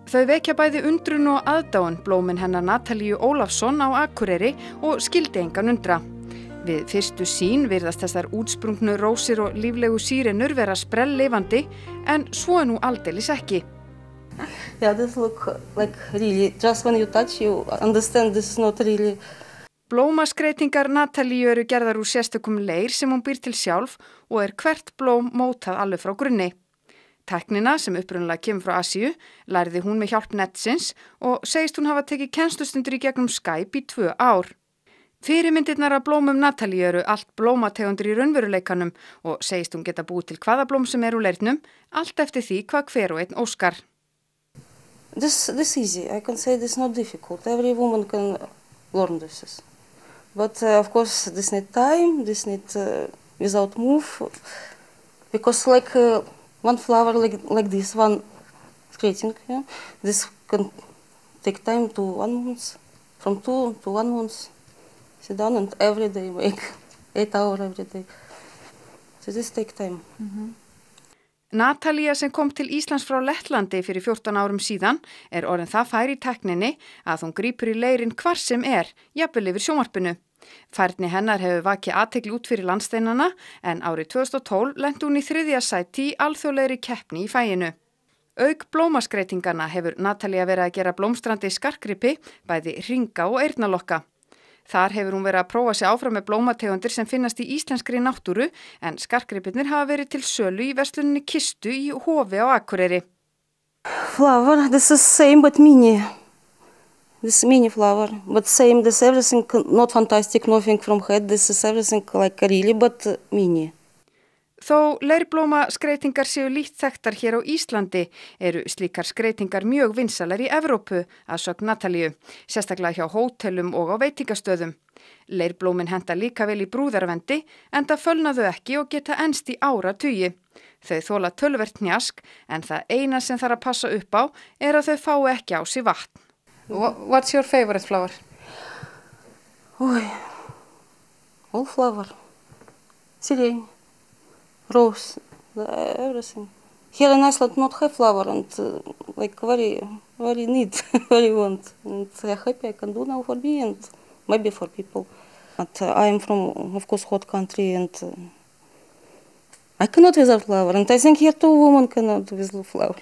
Þau vekja bæði undrun og aðdáun blómin hennar Natalíu Ólafsson á Akureyri og skildi engan undra. Við fyrstu sýn virðast þessar útsprungnu rósir og líflegu sírenur vera sprelllifandi en svo nú aldeilis ekki. Yeah, this look like really, just when you touch you understand this is not really. Blómaskreitingar Natalíu eru gerðar úr sérstökum leir sem hún býr til sjálf og hvert blóm mótað alveg frá grunni. Tæknina sem upprunalega kemur frá Asíu lærði hún með hjálp netsins og segist hún hafa tekið kennslustundir í gegnum Skype í 2 ár. Fyrirmyndirnar af blómum Natalíu eru allt blómategundir í raunveruleikanum og segist hún geta búið til hvaða blóm sem úr leirnum, allt eftir því hvað hver og einn óskar. This easy. I can say this not difficult. Every woman can learn this. But of course this need time, this need without move, because like one flower like this one creating, yeah, this can take time to 1 month, from 2 to 1 month. Sit down and every day make 8 hours every day. So this take time. Natalía sem kom til Íslands frá Lettlandi fyrir 14 árum síðan orðin það fær í tækninni að hún grípur í leirinn hvar sem jafnvel yfir sjónvarpinu. Færni hennar hefur vakið athygli út fyrir landsteinana en árið 2012 lenti hún í 3. sæti í alþjóðlegri keppni í faginu. Auk blómaskreitinganna hefur Natalía verið að gera blómstrandi skartgripi, bæði hringa og eyrnalokka. Þar hefur hún verið að prófa sig áfram með blómategundir sem finnast í íslenskri náttúru en skartgripirnir hafa verið til sölu í versluninni Kistu í Hofi á Akureyri. Flower, this is same but mini. This mini flower, but same, this everything not fantastic, nothing from head, this is everything like really, but mini. Þó leirblómaskreitingar séu lítt þekktar hér á Íslandi eru slíkar skreitingar mjög vinsælar í Evrópu að sögn Natalíu, sérstaklega hjá hótelum og á veitingastöðum. Leirblómin henta líka vel í brúðarvendi enda fölna þau ekki og geta enst í áratugi. Þau þola töluvert hnjask en það eina sem þarf að passa upp á að þau fái ekki á sig vatn. What's your favorite flower? All flower. Sirene. Rose, everything. Here in Iceland not have flower and like very need, very want. And I'm happy I can do now for me and maybe for people. But I am from, of course, hot country and I cannot without flower. And I think here too women cannot without flower.